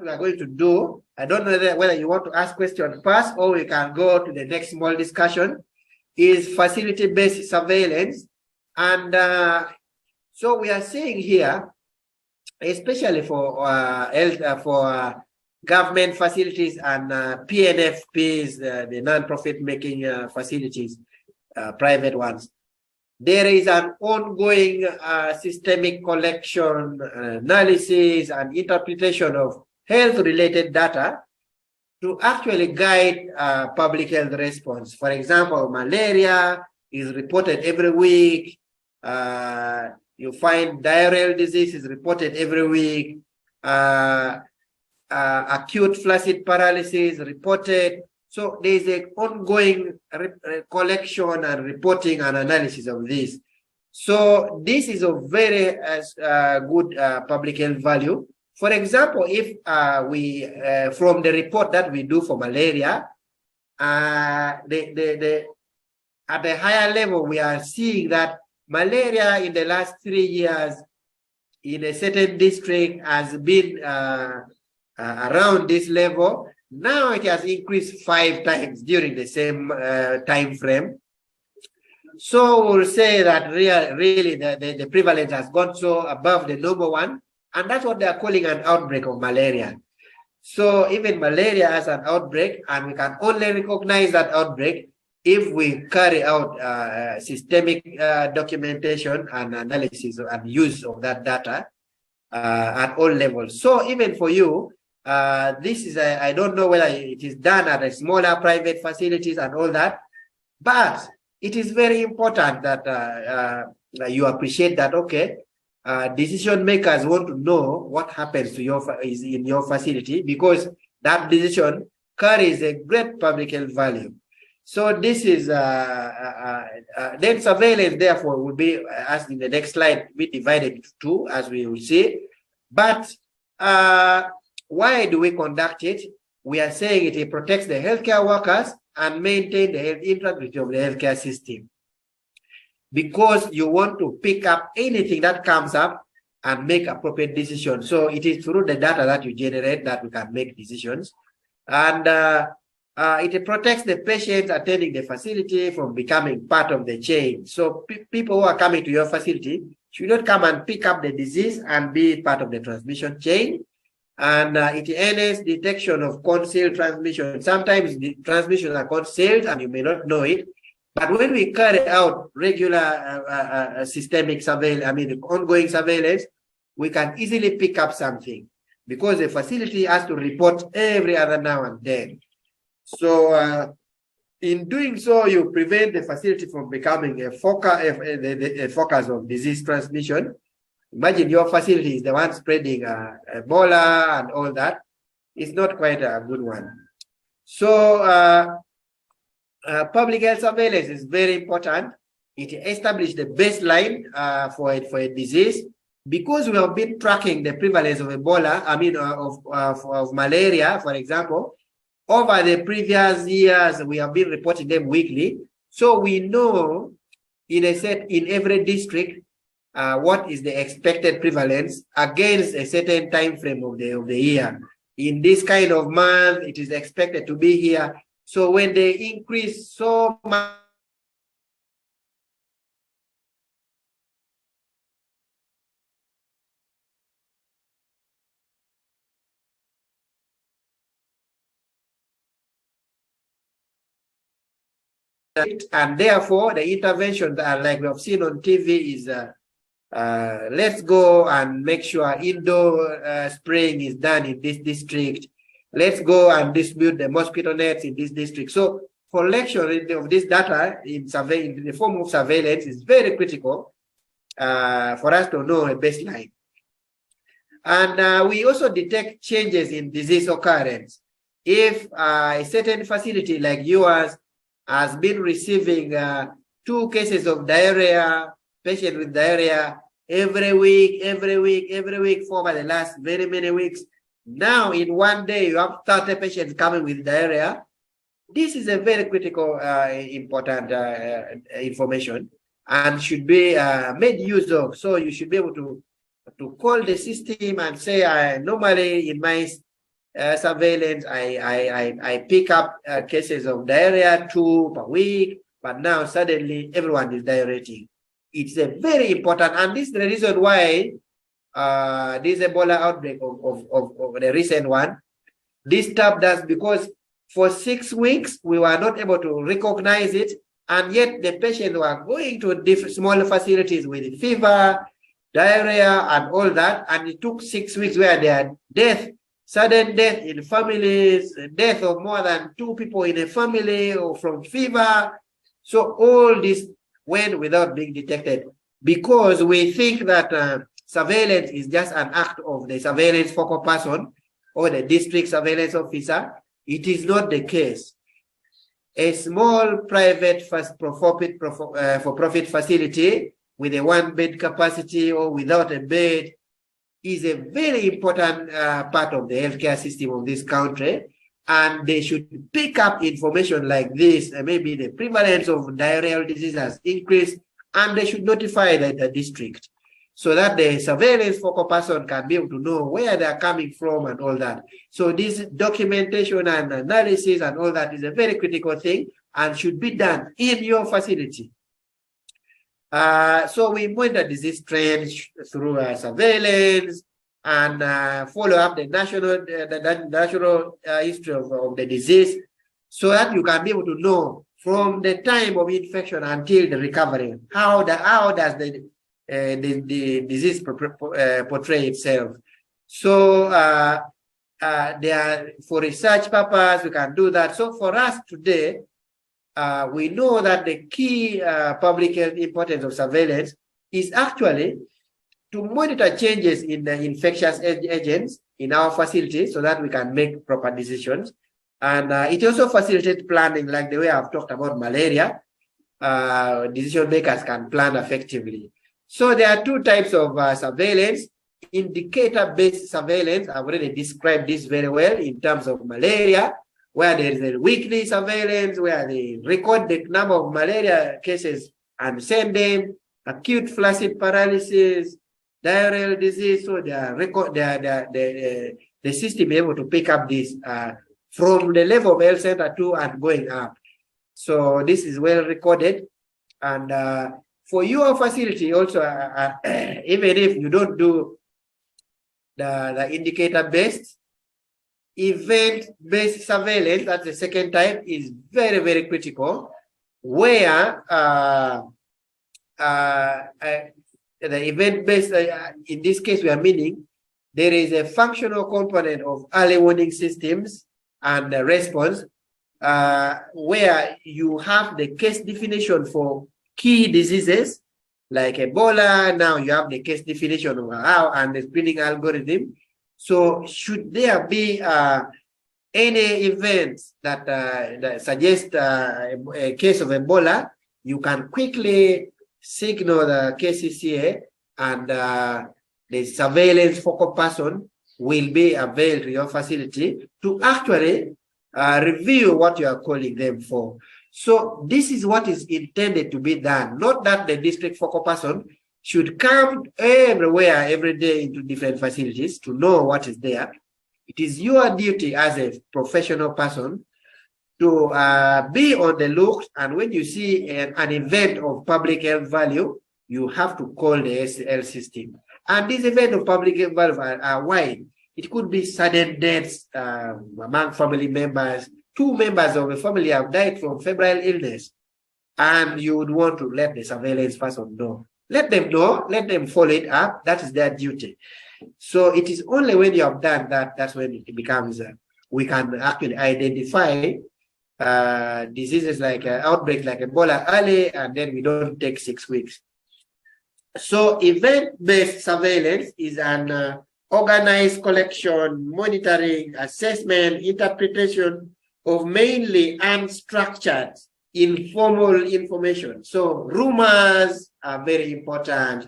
we are going to do, I don't know whether you want to ask questions first or we can go to the next small discussion, is facility-based surveillance. And so we are seeing here, especially for government facilities and PNFPs, the non-profit making facilities, private ones, there is an ongoing systemic collection, analysis, and interpretation of health-related data to actually guide public health response. For example, malaria is reported every week. You find diarrheal disease is reported every week. Acute flaccid paralysis reported. So there is an ongoing collection and reporting and analysis of this. So this is a very good public health value. For example, if from the report that we do for malaria, at the higher level, we are seeing that malaria in the last 3 years in a certain district has been around this level. Now it has increased 5 times during the same time frame. So we'll say that really the prevalence has gone so above the normal one, and that's what they are calling an outbreak of malaria. So even malaria has an outbreak, and we can only recognize that outbreak if we carry out systemic documentation and analysis and use of that data at all levels. So even for you, this is I don't know whether it is done at a smaller private facilities and all that, but it is very important that you appreciate that. Okay, decision makers want to know what happens to in your facility, because that decision carries a great public health value. So this is then surveillance. Therefore, will be, as in the next slide, be divided into 2, as we will see. But why do we conduct it? We are saying it protects the healthcare workers and maintain the health integrity of the healthcare system, because you want to pick up anything that comes up and make appropriate decisions. So it is through the data that you generate that we can make decisions. And it protects the patients attending the facility from becoming part of the chain. So people who are coming to your facility should not come and pick up the disease and be part of the transmission chain. And it enables detection of concealed transmission. Sometimes the transmissions are concealed and you may not know it. But when we carry out regular systemic surveillance, the ongoing surveillance, we can easily pick up something, because the facility has to report every other now and then. So in doing so, you prevent the facility from becoming a focus of disease transmission. Imagine your facility is the one spreading Ebola and all that. It's not quite a good one. So public health surveillance is very important. It establishes the baseline for a disease, because we have been tracking the prevalence of Ebola, of malaria, for example. Over the previous years, we have been reporting them weekly. So we know in every district what is the expected prevalence against a certain time frame of the year. In this kind of month, it is expected to be here. So when they increase so much, and therefore the interventions are like we have seen on TV is let's go and make sure indoor spraying is done in this district. Let's go and distribute the mosquito nets in this district. So collection of this data in the form of surveillance is very critical for us to know a baseline. And we also detect changes in disease occurrence. If a certain facility like yours has been receiving 2 cases of diarrhea, patient with diarrhea every week for the last very many weeks. Now in one day you have 30 patients coming with diarrhea. This is a very critical, important information, and should be made use of. So you should be able to call the system and say, normally in my surveillance, I pick up cases of diarrhea 2 per week, but now suddenly everyone is diuretic. It's a very important, and this is the reason why this Ebola outbreak of the recent one disturbed us, because for 6 weeks we were not able to recognize it, and yet the patients were going to small facilities with fever, diarrhea, and all that, and it took 6 weeks where they had death, sudden death in families, death of more than 2 people in a family or from fever. So all this went without being detected, because we think that surveillance is just an act of the surveillance focal person or the district surveillance officer. It is not the case. A small private for-profit facility with a 1-bed capacity or without a bed is a very important part of the healthcare system of this country, and they should pick up information like this. Maybe the prevalence of diarrheal disease has increased, and they should notify the district, so that the surveillance focal person can be able to know where they are coming from and all that. So this documentation and analysis and all that is a very critical thing and should be done in your facility. So we monitor disease trends through surveillance and follow up the national history of the disease, so that you can be able to know from the time of infection until the recovery, how does the disease portray itself. So there are, for research purpose, we can do that. So for us today, we know that the key public health importance of surveillance is actually to monitor changes in the infectious agents in our facilities, so that we can make proper decisions. And it also facilitates planning, like the way I've talked about malaria. Decision makers can plan effectively. So there are 2 types of surveillance. Indicator-based surveillance, I've already described this very well in terms of malaria, where there is a weekly surveillance, where they record the number of malaria cases and send them. Acute flaccid paralysis, diarrheal disease, so they are the system is able to pick up this from the level of health center 2 and going up. So this is well recorded. And for your facility also, even if you don't do the indicator-based, event-based surveillance, that's the second type, is very, very critical, where the event-based, in this case, we are meaning there is a functional component of early warning systems and the response, where you have the case definition for key diseases like Ebola. Now you have the case definition of how and the screening algorithm. So should there be any events that suggest a case of Ebola, you can quickly signal the KCCA, and the surveillance focal person will be availed to your facility to actually review what you are calling them for. So this is what is intended to be done, not that the district focal person should come everywhere every day into different facilities to know what is there. It is your duty as a professional person to be on the look, and when you see an event of public health value, you have to call the SL system. And these events of public health value are wide. It could be sudden deaths among family members. 2 members of a family have died from febrile illness, and you would want to let the surveillance person know. Let them know, let them follow it up. That is their duty. So it is only when you have done that, that's when it becomes, we can actually identify diseases like outbreaks like Ebola early, and then we don't take 6 weeks. So event-based surveillance is an organized collection, monitoring, assessment, interpretation of mainly unstructured, informal information. So rumors are very important.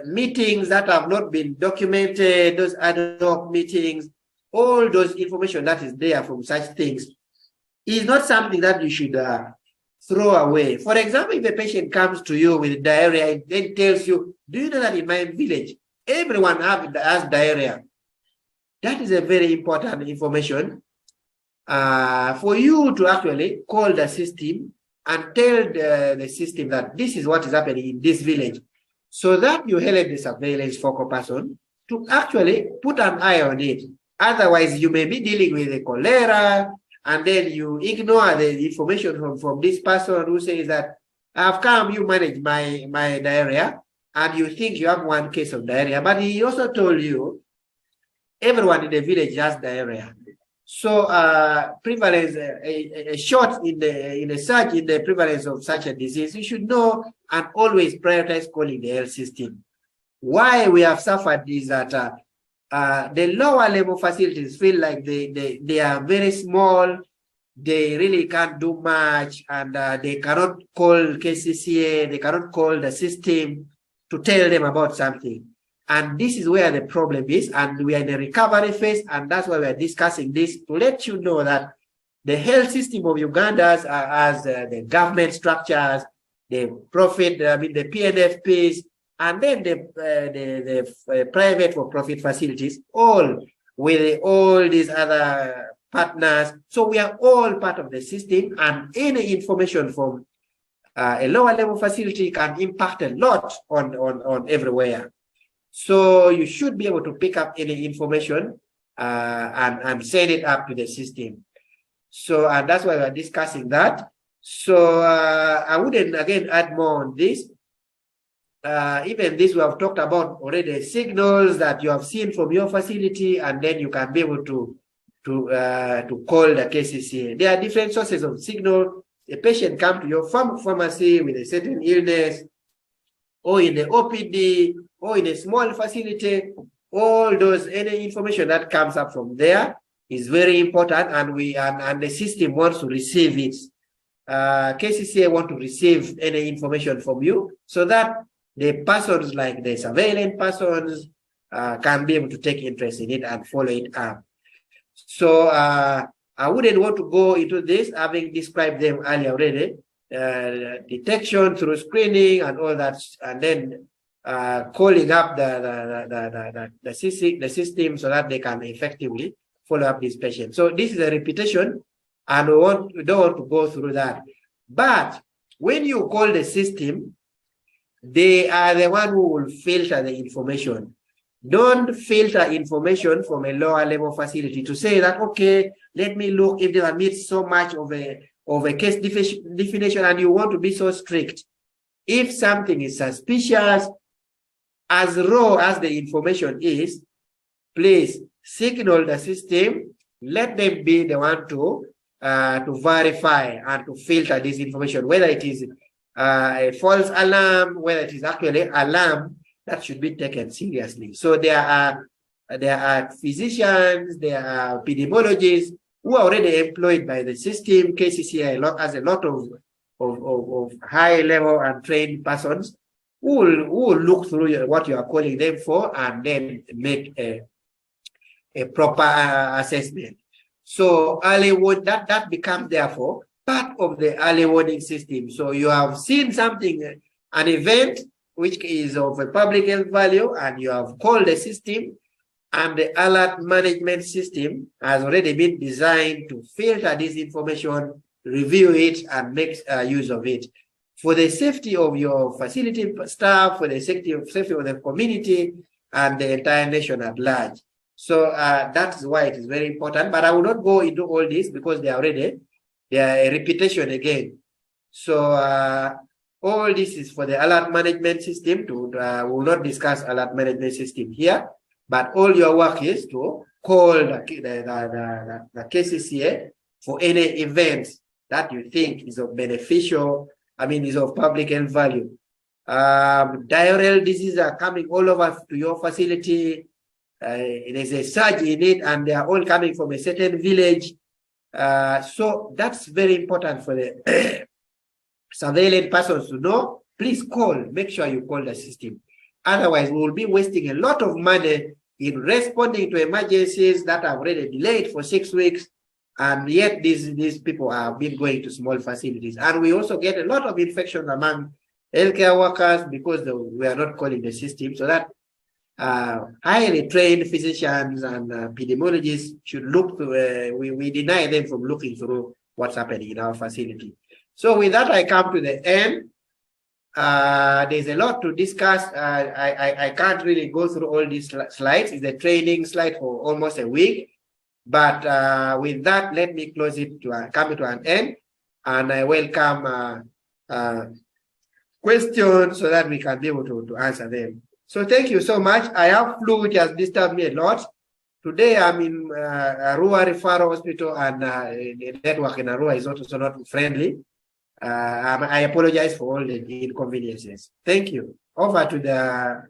Meetings that have not been documented, those ad hoc meetings, all those information that is there from such things is not something that you should throw away. For example, if a patient comes to you with diarrhea and then tells you, do you know that in my village, everyone has diarrhea? that is a very important information for you to actually call the system and tell the system that this is what is happening in this village, so that you help the surveillance focal person to actually put an eye on it. Otherwise, you may be dealing with a cholera, and then you ignore the information from this person who says that, I've come, you manage my diarrhea, and you think you have one case of diarrhea, but he also told you everyone in the village has diarrhea. So prevalence, a shot in the search in the prevalence of such a disease, you should know and always prioritize calling the health system. Why we have suffered is that the lower level facilities feel like they are very small, they really can't do much, and they cannot call KCCA, they cannot call the system to tell them about something. And this is where the problem is, and we are in the recovery phase, and that's why we are discussing this, to let you know that the health system of Uganda as the government structures, the profit, the PNFPs, and then the private for-profit facilities, all with all these other partners. So we are all part of the system, and any information from a lower level facility can impact a lot on everywhere. So you should be able to pick up any information and send it up to the system. So, and that's why we're discussing that. So I wouldn't again add more on this. Even this we have talked about already, signals that you have seen from your facility, and then you can be able to call the KCCA. There are different sources of signal. A patient comes to your pharmacy with a certain illness, or in the OPD, or in a small facility. All those, any information that comes up from there is very important, and the system wants to receive it. KCCA want to receive any information from you, so that the persons, like the surveillance persons, can be able to take interest in it and follow it up. So I wouldn't want to go into this, having described them earlier already. Detection through screening and all that, and then calling up the system so that they can effectively follow up these patients. So this is a repetition, and we don't want to go through that. But when you call the system, they are the one who will filter the information. Don't filter information from a lower level facility to say that, okay, let me look if there meets so much of a case definition, and you want to be so strict. If something is suspicious, as raw as the information is, please signal the system, let them be the one to verify and to filter this information, whether it is a false alarm, whether it is actually alarm that should be taken seriously. So there are physicians, there are epidemiologists who are already employed by the system. KCCA has a lot of high level and trained persons who will look through what you are calling them for, and then make a proper assessment. So early warning, that becomes therefore part of the early warning system. So you have seen something, an event which is of a public health value, and you have called the system, and the alert management system has already been designed to filter this information, review it, and make use of it for the safety of your facility staff, for the safety of the community, and the entire nation at large. So that's why it is very important. But I will not go into all this because they are a repetition again. So all this is for the alert management system. We will not discuss alert management system here, but all your work is to call the KCCA for any events that you think is of beneficial, is of public health value. Diarrheal diseases are coming all over to your facility. There's a surge in it, and they are all coming from a certain village. So that's very important for the surveillance persons to know. Please call, make sure you call the system. Otherwise, we will be wasting a lot of money in responding to emergencies that are already delayed for 6 weeks, and yet these people are been going to small facilities. And we also get a lot of infections among healthcare workers because we are not calling the system. So that highly trained physicians and epidemiologists should look to, we deny them from looking through what's happening in our facility. So with that, I come to the end. There's a lot to discuss. I can't really go through all these slides. It's a training slide for almost a week. But with that, let me close it to come to an end. And I welcome questions so that we can be able to answer them. So thank you so much. I have flu, which has disturbed me a lot. Today I'm in Arua Referral Hospital, and the network in Arua is also not friendly. I apologize for all the inconveniences. Thank you. Over to the